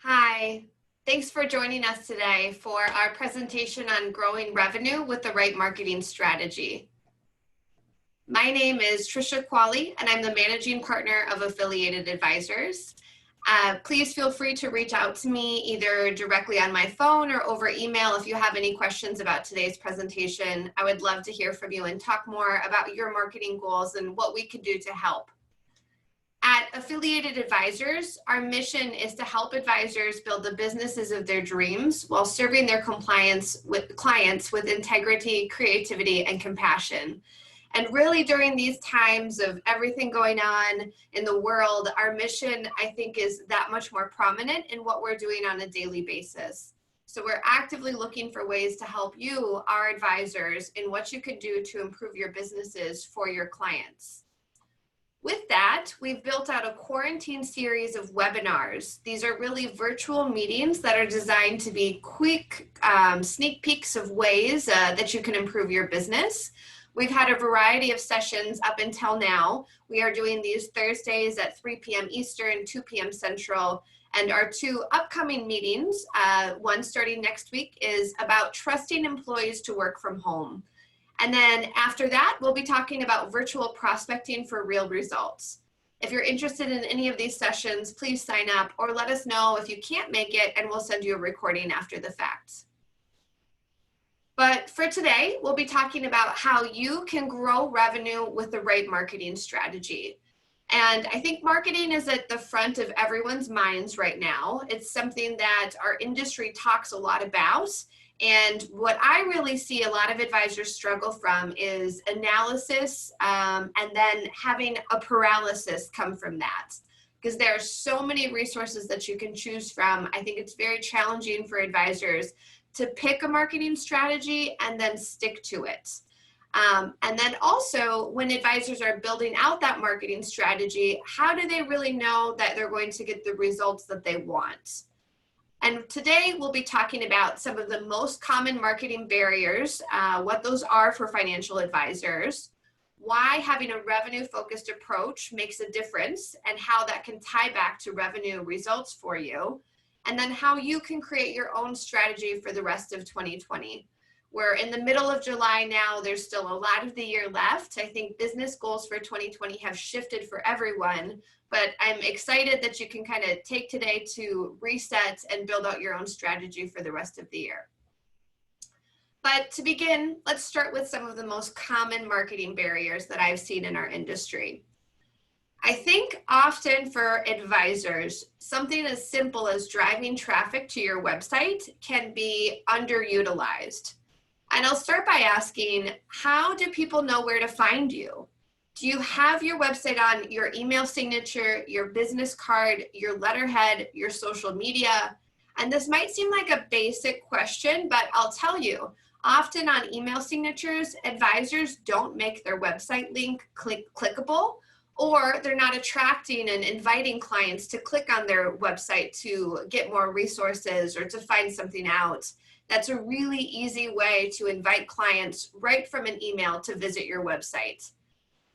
Hi, thanks for joining us today for our presentation on growing revenue with the right marketing strategy. My name is Trisha Qualley, and I'm the managing partner of Affiliated Advisors. Please feel free to reach out to me either directly on my phone or over email if you have any questions about today's presentation. I would love to hear from you and talk more about your marketing goals and what we could do to help. At Affiliated Advisors, our mission is to help advisors build the businesses of their dreams while serving their clients with integrity, creativity, and compassion. And really during these times of everything going on in the world, our mission, I think, is that much more prominent in what we're doing on a daily basis. So we're actively looking for ways to help you, our advisors, in what you could do to improve your businesses for your clients. With that, we've built out a quarantine series of webinars. These are really virtual meetings that are designed to be quick sneak peeks of ways that you can improve your business. We've had a variety of sessions up until now. We are doing these Thursdays at 3 p.m. Eastern, 2 p.m. Central, and our two upcoming meetings, one starting next week, is about trusting employees to work from home. And then after that, we'll be talking about virtual prospecting for real results. If you're interested in any of these sessions, please sign up or let us know if you can't make it, and we'll send you a recording after the fact. But for today, we'll be talking about how you can grow revenue with the right marketing strategy. And I think marketing is at the front of everyone's minds right now. It's something that our industry talks a lot about. And what I really see a lot of advisors struggle from is analysis and then having a paralysis come from that. Because there are so many resources that you can choose from. I think it's very challenging for advisors to pick a marketing strategy and then stick to it. And then also when advisors are building out that marketing strategy, how do they really know that they're going to get the results that they want? And today we'll be talking about some of the most common marketing barriers, what those are for financial advisors, why having a revenue-focused approach makes a difference and how that can tie back to revenue results for you, and then how you can create your own strategy for the rest of 2020. We're in the middle of July now. There's still a lot of the year left. I think business goals for 2020 have shifted for everyone, but I'm excited that you can kind of take today to reset and build out your own strategy for the rest of the year. But to begin, let's start with some of the most common marketing barriers that I've seen in our industry. I think often for advisors, something as simple as driving traffic to your website can be underutilized. And I'll start by asking, how do people know where to find you? Do you have your website on your email signature, your business card, your letterhead, your social media? And this might seem like a basic question, but I'll tell you, often on email signatures, advisors don't make their website link clickable, or they're not attracting and inviting clients to click on their website to get more resources or to find something out. That's a really easy way to invite clients right from an email to visit your website.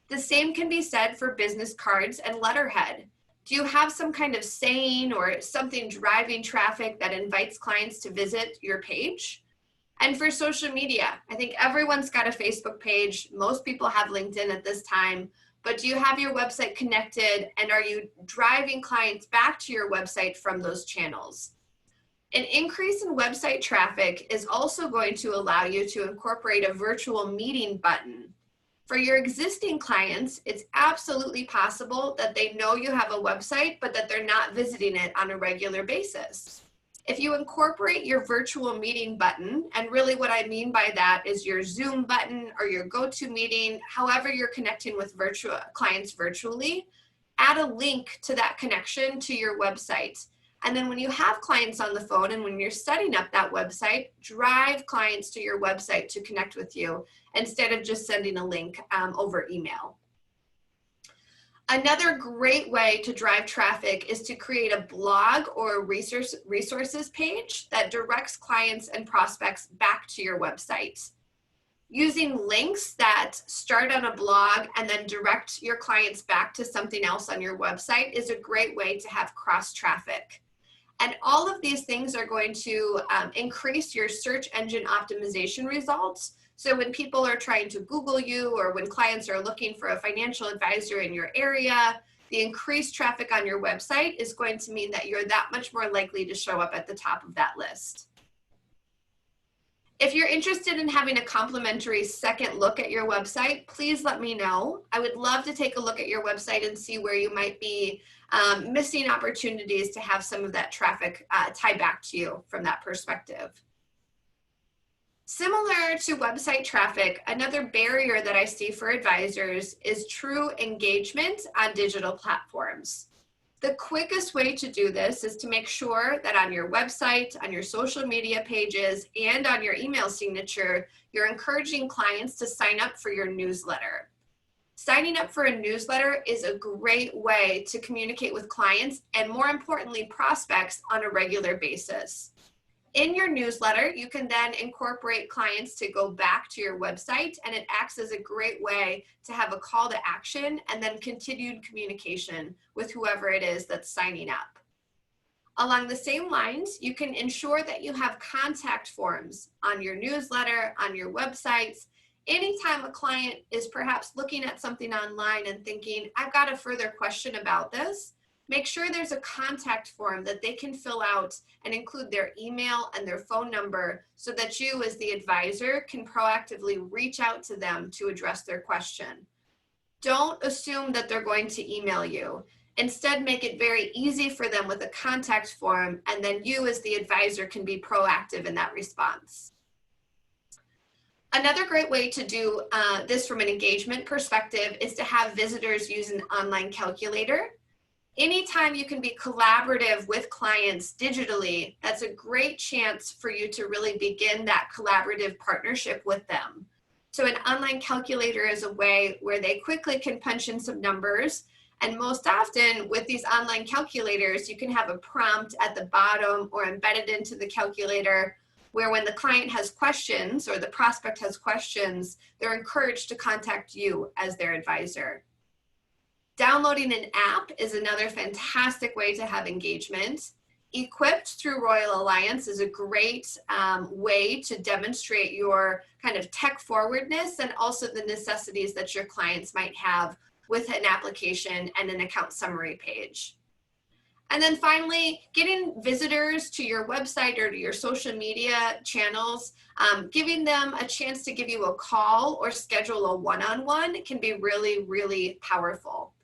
The same can be said for business cards and letterhead. Do you have some kind of saying or something driving traffic that invites clients to visit your page? And for social media, I think everyone's got a Facebook page. Most people have LinkedIn at this time. But do you have your website connected, and are you driving clients back to your website from those channels? An increase in website traffic is also going to allow you to incorporate a virtual meeting button. For your existing clients, it's absolutely possible that they know you have a website, but that they're not visiting it on a regular basis. If you incorporate your virtual meeting button, and really what I mean by that is your Zoom button or your GoToMeeting, however you're connecting with clients virtually, add a link to that connection to your website. And then when you have clients on the phone and when you're setting up that website, drive clients to your website to connect with you instead of just sending a link over email. Another great way to drive traffic is to create a blog or resources page that directs clients and prospects back to your website. Using links that start on a blog and then direct your clients back to something else on your website is a great way to have cross traffic. And all of these things are going to increase your search engine optimization results. So when people are trying to Google you, or when clients are looking for a financial advisor in your area, the increased traffic on your website is going to mean that you're that much more likely to show up at the top of that list. If you're interested in having a complimentary second look at your website, please let me know. I would love to take a look at your website and see where you might be missing opportunities to have some of that traffic tie back to you from that perspective. Similar to website traffic, another barrier that I see for advisors is true engagement on digital platforms. The quickest way to do this is to make sure that on your website, on your social media pages, and on your email signature, you're encouraging clients to sign up for your newsletter. Signing up for a newsletter is a great way to communicate with clients and, more importantly, prospects on a regular basis. In your newsletter, you can then incorporate clients to go back to your website, and it acts as a great way to have a call to action and then continued communication with whoever it is that's signing up. Along the same lines, you can ensure that you have contact forms on your newsletter, on your websites. Anytime a client is perhaps looking at something online and thinking, I've got a further question about this, make sure there's a contact form that they can fill out and include their email and their phone number so that you, as the advisor, can proactively reach out to them to address their question. Don't assume that they're going to email you. Instead, make it very easy for them with a contact form, and then you, as the advisor, can be proactive in that response. Another great way to do this from an engagement perspective is to have visitors use an online calculator. Anytime you can be collaborative with clients digitally, that's a great chance for you to really begin that collaborative partnership with them. So an online calculator is a way where they quickly can punch in some numbers. And most often with these online calculators, you can have a prompt at the bottom or embedded into the calculator where when the client has questions or the prospect has questions, they're encouraged to contact you as their advisor. Downloading an app is another fantastic way to have engagement. Equipped through Royal Alliance is a great way to demonstrate your kind of tech forwardness and also the necessities that your clients might have with an application and an account summary page. And then finally, getting visitors to your website or to your social media channels, giving them a chance to give you a call or schedule a one-on-one can be really, really powerful.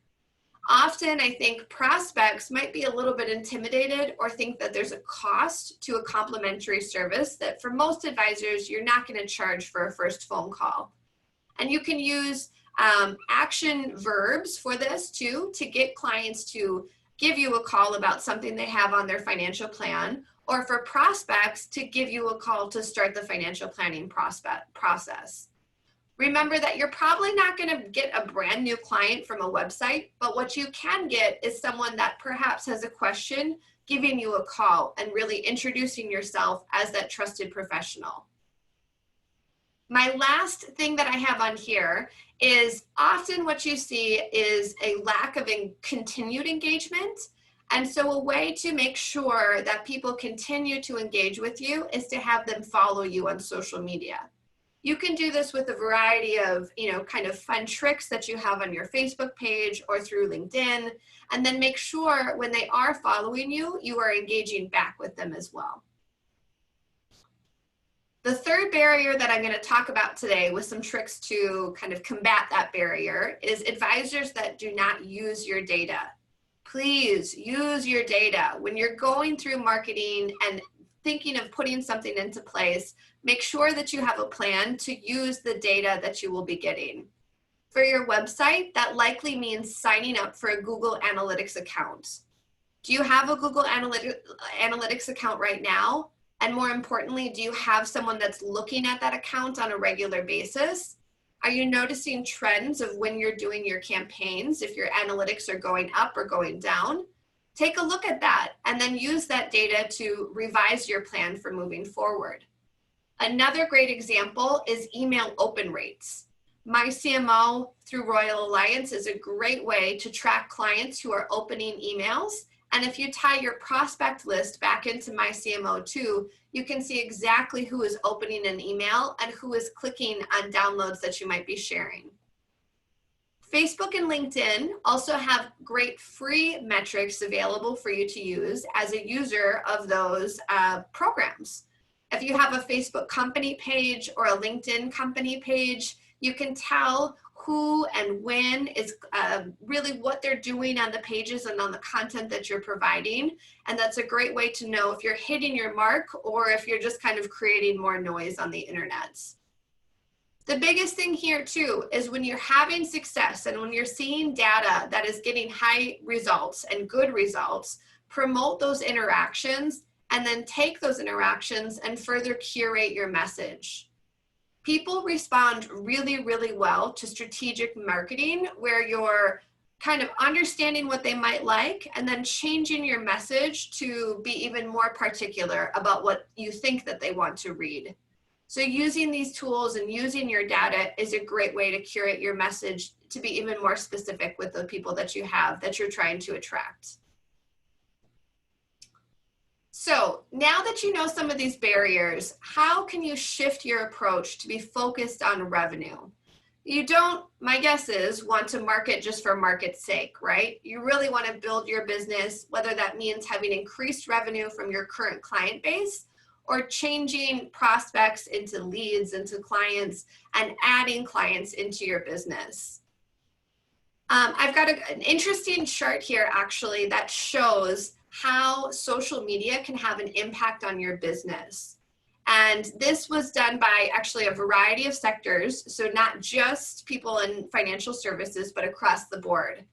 Often, I think prospects might be a little bit intimidated or think that there's a cost to a complimentary service that for most advisors, you're not going to charge for a first phone call. And you can use action verbs for this too, to get clients to give you a call about something they have on their financial plan, or for prospects to give you a call to start the financial planning process. Remember that you're probably not going to get a brand new client from a website, but what you can get is someone that perhaps has a question, giving you a call and really introducing yourself as that trusted professional. My last thing that I have on here is often what you see is a lack of continued engagement. And so a way to make sure that people continue to engage with you is to have them follow you on social media. You can do this with a variety of, kind of fun tricks that you have on your Facebook page or through LinkedIn, and then make sure when they are following you, you are engaging back with them as well. The third barrier that I'm going to talk about today with some tricks to kind of combat that barrier is advisors that do not use your data. Please use your data. When you're going through marketing and thinking of putting something into place, make sure that you have a plan to use the data that you will be getting. For your website, that likely means signing up for a Google Analytics account. Do you have a Google Analytics account right now? And more importantly, do you have someone that's looking at that account on a regular basis? Are you noticing trends of when you're doing your campaigns, if your analytics are going up or going down? Take a look at that and then use that data to revise your plan for moving forward. Another great example is email open rates. My CMO through Royal Alliance is a great way to track clients who are opening emails And if you tie your prospect list back into My CMO2, you can see exactly who is opening an email and who is clicking on downloads that you might be sharing. Facebook and LinkedIn also have great free metrics available for you to use as a user of those programs. If you have a Facebook company page or a LinkedIn company page, you can tell who and when is really what they're doing on the pages and on the content that you're providing. And that's a great way to know if you're hitting your mark or if you're just kind of creating more noise on the internet. The biggest thing here too is when you're having success and when you're seeing data that is getting high results and good results, promote those interactions and then take those interactions and further curate your message. People respond really, really well to strategic marketing where you're kind of understanding what they might like and then changing your message to be even more particular about what you think that they want to read. So using these tools and using your data is a great way to curate your message to be even more specific with the people that you have that you're trying to attract. So now that you know some of these barriers, how can you shift your approach to be focused on revenue? You don't, my guess is, want to market just for market's sake, right? You really want to build your business, whether that means having increased revenue from your current client base or changing prospects into leads, into clients, and adding clients into your business. I've got an interesting chart here actually that shows how social media can have an impact on your business. And this was done by actually a variety of sectors, so not just people in financial services, but across the board.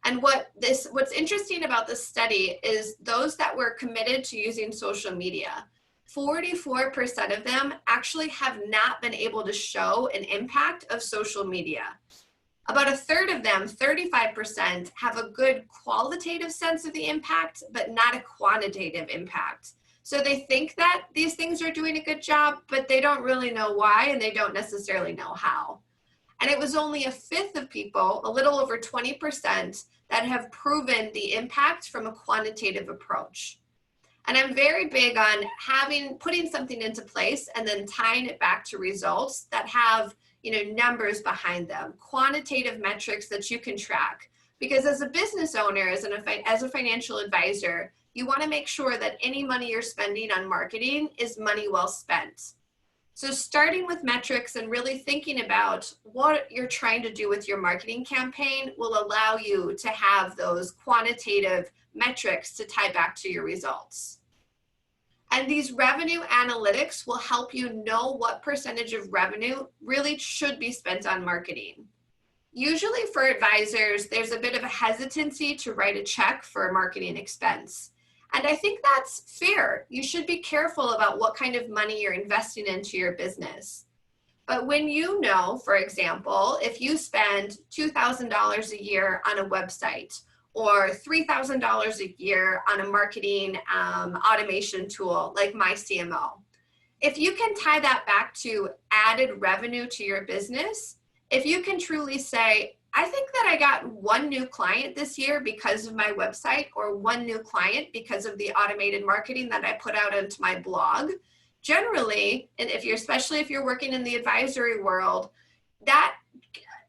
And what's interesting about this study is those that were committed to using social media, 44% of them actually have not been able to show an impact of social media. About a third of them, 35%, have a good qualitative sense of the impact, but not a quantitative impact. So they think that these things are doing a good job, but they don't really know why, and they don't necessarily know how. And it was only a fifth of people, a little over 20%, that have proven the impact from a quantitative approach. And I'm very big on putting something into place and then tying it back to results that have, numbers behind them, quantitative metrics that you can track. Because as a business owner, as a financial advisor, you want to make sure that any money you're spending on marketing is money well spent. So starting with metrics and really thinking about what you're trying to do with your marketing campaign will allow you to have those quantitative metrics to tie back to your results. And these revenue analytics will help you know what percentage of revenue really should be spent on marketing. Usually for advisors, there's a bit of a hesitancy to write a check for a marketing expense. And I think that's fair. You should be careful about what kind of money you're investing into your business. But when you know, for example, if you spend $2,000 a year on a website or $3,000 a year on a marketing automation tool like My CMO, if you can tie that back to added revenue to your business, if you can truly say, I think that I got one new client this year because of my website or one new client because of the automated marketing that I put out into my blog, generally, and especially if you're working in the advisory world, that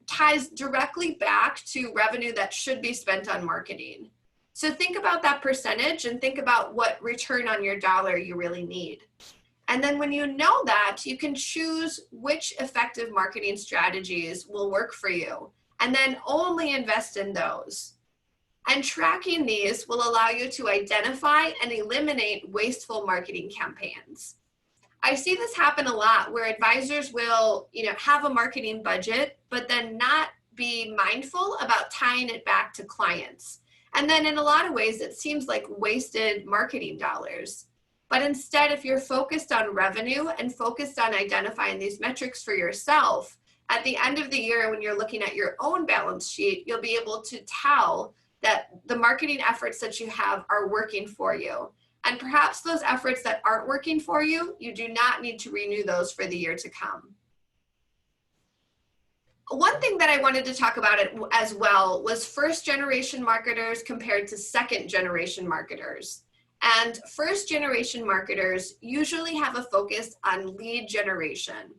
ties directly back to revenue that should be spent on marketing. So think about that percentage and think about what return on your dollar you really need. And then when you know that, you can choose which effective marketing strategies will work for you and then only invest in those. And tracking these will allow you to identify and eliminate wasteful marketing campaigns. I see this happen a lot where advisors will, have a marketing budget, but then not be mindful about tying it back to clients. And then in a lot of ways, it seems like wasted marketing dollars. But instead, if you're focused on revenue and focused on identifying these metrics for yourself, at the end of the year, when you're looking at your own balance sheet, you'll be able to tell that the marketing efforts that you have are working for you. And perhaps those efforts that aren't working for you, you do not need to renew those for the year to come. One thing that I wanted to talk about it as well was first generation marketers compared to second generation marketers. And first generation marketers usually have a focus on lead generation.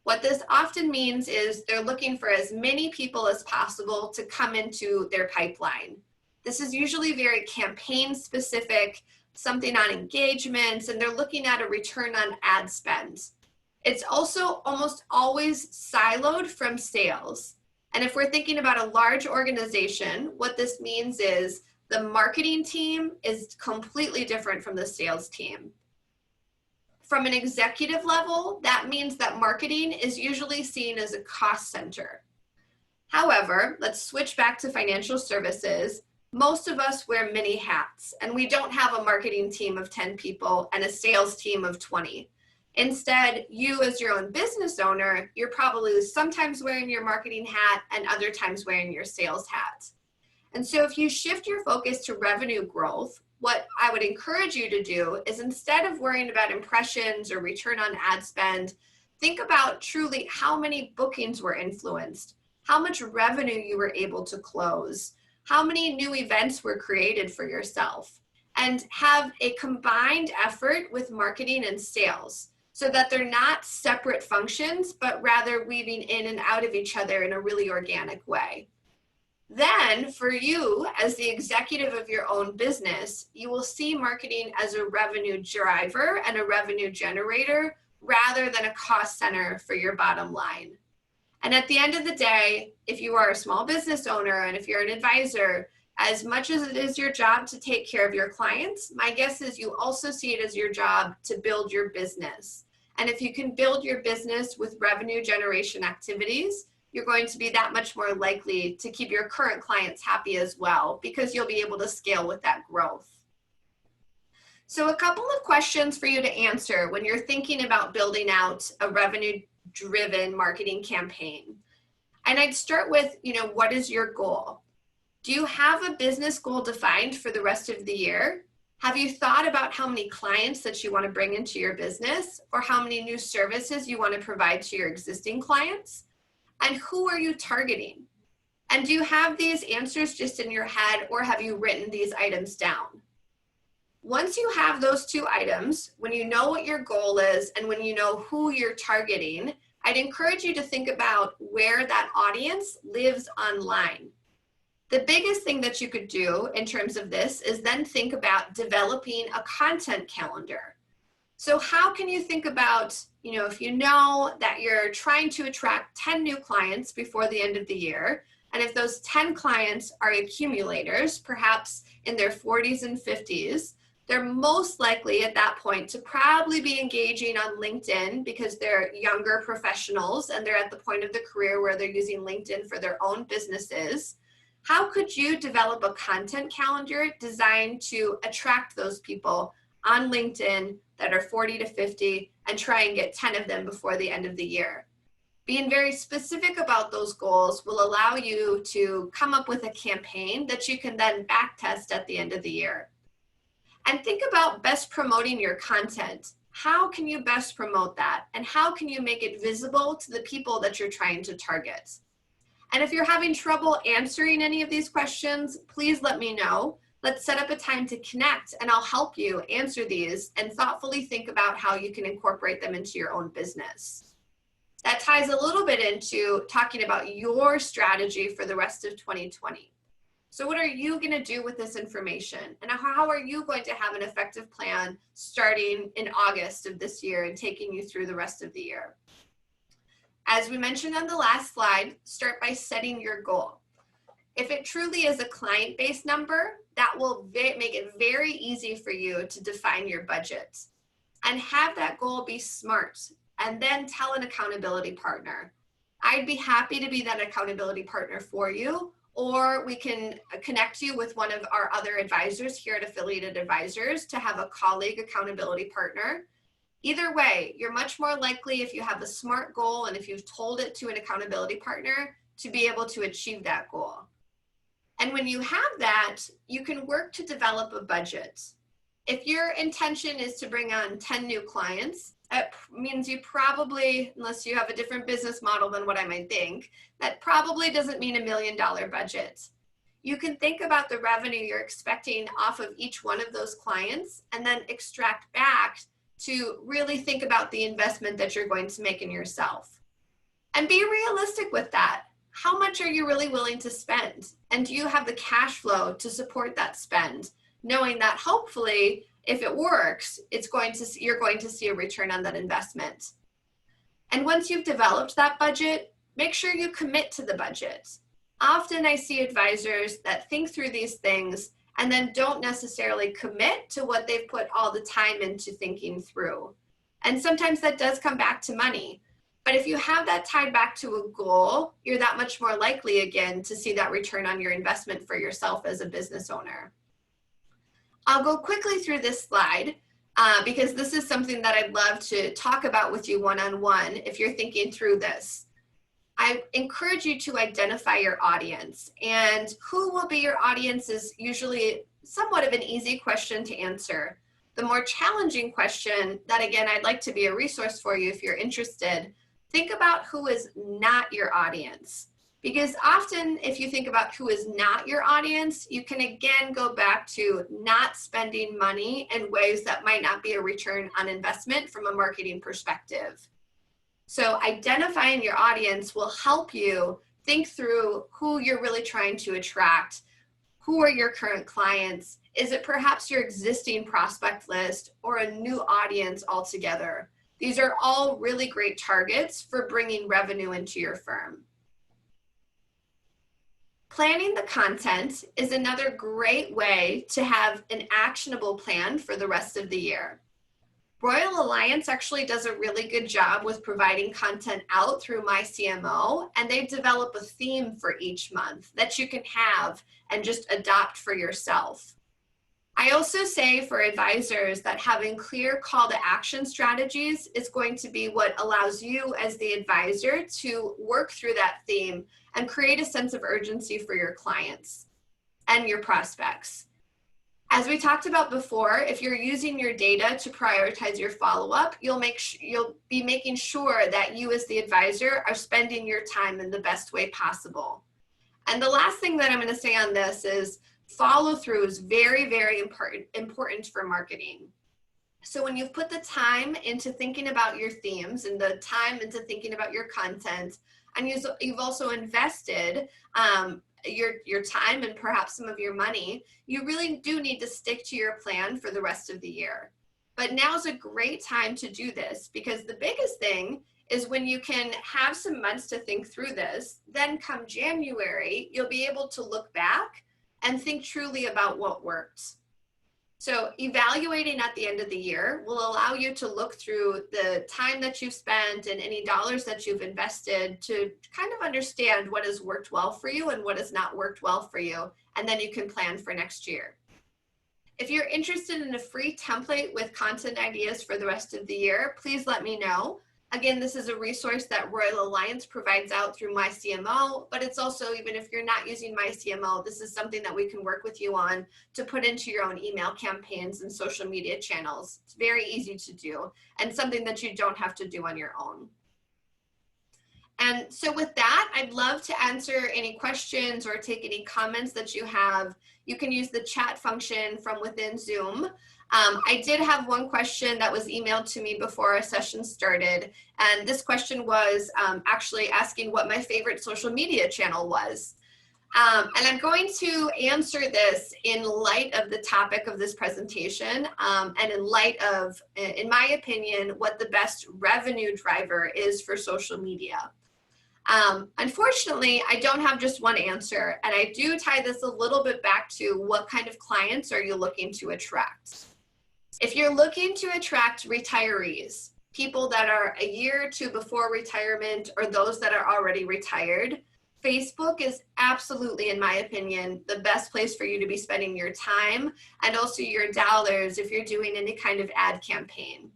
What this often means is they're looking for as many people as possible to come into their pipeline. This is usually very campaign specific, something on engagements, and they're looking at a return on ad spend. It's also almost always siloed from sales. And if we're thinking about a large organization, what this means is the marketing team is completely different from the sales team. From an executive level, that means that marketing is usually seen as a cost center. However, let's switch back to financial services. Most of us wear many hats, and we don't have a marketing team of 10 people and a sales team of 20. Instead, you as your own business owner, you're probably sometimes wearing your marketing hat and other times wearing your sales hat. And so if you shift your focus to revenue growth, what I would encourage you to do is, instead of worrying about impressions or return on ad spend, think about truly how many bookings were influenced, how much revenue you were able to close, how many new events were created for yourself, and have a combined effort with marketing and sales, so that they're not separate functions, but rather weaving in and out of each other in a really organic way. Then for you as the executive of your own business, you will see marketing as a revenue driver and a revenue generator rather than a cost center for your bottom line. And at the end of the day, if you are a small business owner and if you're an advisor, as much as it is your job to take care of your clients, my guess is you also see it as your job to build your business. And if you can build your business with revenue generation activities, you're going to be that much more likely to keep your current clients happy as well, because you'll be able to scale with that growth. So a couple of questions for you to answer when you're thinking about building out a revenue-driven marketing campaign. And I'd start with, what is your goal? Do you have a business goal defined for the rest of the year? Have you thought about how many clients that you want to bring into your business, or how many new services you want to provide to your existing clients? And who are you targeting? And do you have these answers just in your head, or have you written these items down? Once you have those two items, when you know what your goal is and when you know who you're targeting, I'd encourage you to think about where that audience lives online. The biggest thing that you could do in terms of this is then think about developing a content calendar. So how can you think about, if you know that you're trying to attract 10 new clients before the end of the year, and if those 10 clients are accumulators, perhaps in their 40s and 50s, they're most likely at that point to probably be engaging on LinkedIn because they're younger professionals and they're at the point of the career where they're using LinkedIn for their own businesses. How could you develop a content calendar designed to attract those people on LinkedIn that are 40 to 50 and try and get 10 of them before the end of the year? Being very specific about those goals will allow you to come up with a campaign that you can then back test at the end of the year. And think about best promoting your content. How can you best promote that? And how can you make it visible to the people that you're trying to target? And if you're having trouble answering any of these questions, please let me know. Let's set up a time to connect and I'll help you answer these and thoughtfully think about how you can incorporate them into your own business. That ties a little bit into talking about your strategy for the rest of 2020. So what are you going to do with this information? And how are you going to have an effective plan starting in August of this year and taking you through the rest of the year? As we mentioned on the last slide, start by setting your goal. If it truly is a client-based number, that will make it very easy for you to define your budget. And have that goal be SMART, and then tell an accountability partner. I'd be happy to be that accountability partner for you, or we can connect you with one of our other advisors here at Affiliated Advisors to have a colleague accountability partner. Either way, you're much more likely, if you have a SMART goal and if you've told it to an accountability partner, to be able to achieve that goal. And when you have that, you can work to develop a budget. If your intention is to bring on 10 new clients, That means you probably, unless you have a different business model than what I might think, that probably doesn't mean $1 million budget. You can think about the revenue you're expecting off of each one of those clients and then extract back to really think about the investment that you're going to make in yourself. And be realistic with that. How much are you really willing to spend? And do you have the cash flow to support that spend? Knowing that hopefully, if it works, you're going to see a return on that investment. And once you've developed that budget, make sure you commit to the budget. Often I see advisors that think through these things and then don't necessarily commit to what they've put all the time into thinking through. And sometimes that does come back to money. But if you have that tied back to a goal, you're that much more likely again to see that return on your investment for yourself as a business owner. I'll go quickly through this slide because this is something that I'd love to talk about with you one-on-one if you're thinking through this. I encourage you to identify your audience, and who will be your audience is usually somewhat of an easy question to answer. The more challenging question that, again, I'd like to be a resource for you if you're interested, think about who is not your audience. Because often if you think about who is not your audience, you can again go back to not spending money in ways that might not be a return on investment from a marketing perspective. So identifying your audience will help you think through who you're really trying to attract. Who are your current clients? Is it perhaps your existing prospect list or a new audience altogether? These are all really great targets for bringing revenue into your firm. Planning the content is another great way to have an actionable plan for the rest of the year. Royal Alliance actually does a really good job with providing content out through My CMO, and they develop a theme for each month that you can have and just adopt for yourself. I also say for advisors that having clear call to action strategies is going to be what allows you as the advisor to work through that theme and create a sense of urgency for your clients and your prospects. As we talked about before, if you're using your data to prioritize your follow-up, you'll be making sure that you as the advisor are spending your time in the best way possible. And the last thing that I'm going to say on this is follow through is very, very important for marketing. So when you've put the time into thinking about your themes and the time into thinking about your content, and you've also invested your time and perhaps some of your money, you really do need to stick to your plan for the rest of the year. But now's a great time to do this because the biggest thing is when you can have some months to think through this, then come January, you'll be able to look back and think truly about what worked. So evaluating at the end of the year will allow you to look through the time that you've spent and any dollars that you've invested to kind of understand what has worked well for you and what has not worked well for you. And then you can plan for next year. If you're interested in a free template with content ideas for the rest of the year, please let me know. Again, this is a resource that Royal Alliance provides out through My CMO, but it's also, even if you're not using My CMO, this is something that we can work with you on to put into your own email campaigns and social media channels. It's very easy to do and something that you don't have to do on your own. And so with that, I'd love to answer any questions or take any comments that you have. You can use the chat function from within Zoom. I did have one question that was emailed to me before our session started. And this question was actually asking what my favorite social media channel was. And I'm going to answer this in light of the topic of this presentation and in light of, in my opinion, what the best revenue driver is for social media. Unfortunately, I don't have just one answer, and I do tie this a little bit back to what kind of clients are you looking to attract. If you're looking to attract retirees, people that are a year or two before retirement or those that are already retired, Facebook is absolutely, in my opinion, the best place for you to be spending your time and also your dollars if you're doing any kind of ad campaign.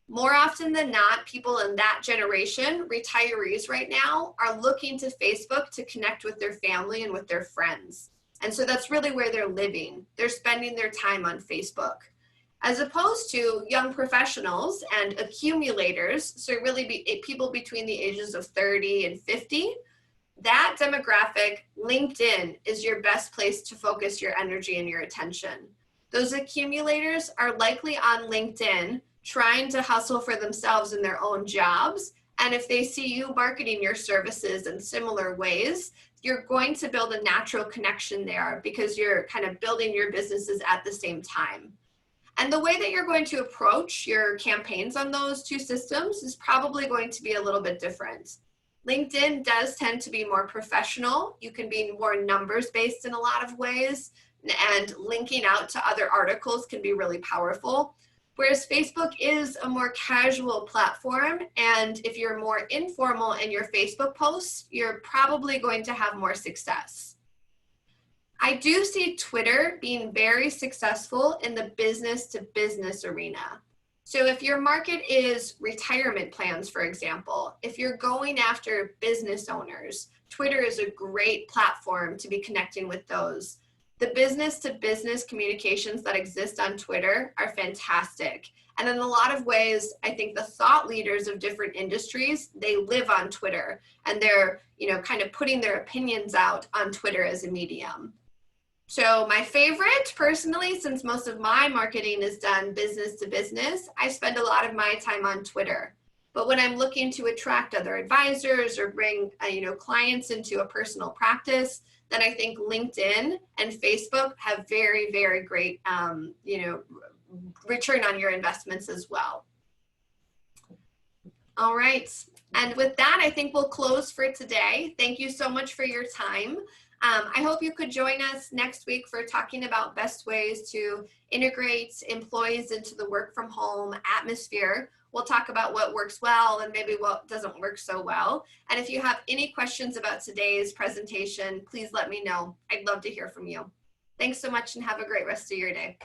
More often than not, people in that generation, retirees right now, are looking to Facebook to connect with their family and with their friends. And so that's really where they're living. They're spending their time on Facebook. as opposed to young professionals and accumulators, so really people between the ages of 30 and 50. That demographic, LinkedIn, is your best place to focus your energy and your attention. Those accumulators are likely on LinkedIn trying to hustle for themselves in their own jobs. And if they see you marketing your services in similar ways, you're going to build a natural connection there because you're kind of building your businesses at the same time. And the way that you're going to approach your campaigns on those two systems is probably going to be a little bit different. LinkedIn does tend to be more professional. You can be more numbers based in a lot of ways, and linking out to other articles can be really powerful. Whereas Facebook is a more casual platform, and if you're more informal in your Facebook posts, you're probably going to have more success. I do see Twitter being very successful in the business to business arena. So if your market is retirement plans, for example, if you're going after business owners, Twitter is a great platform to be connecting with those. The business to business communications that exist on Twitter are fantastic. And in a lot of ways, I think the thought leaders of different industries, they live on Twitter, and they're, kind of putting their opinions out on Twitter as a medium. So my favorite, personally, since most of my marketing is done business to business, I spend a lot of my time on Twitter. But when I'm looking to attract other advisors or bring, clients into a personal practice, then I think LinkedIn and Facebook have very, very great, return on your investments as well. All right. And with that, I think we'll close for today. Thank you so much for your time. I hope you could join us next week for talking about best ways to integrate employees into the work from home atmosphere. We'll talk about what works well and maybe what doesn't work so well. And if you have any questions about today's presentation, please let me know. I'd love to hear from you. Thanks so much and have a great rest of your day.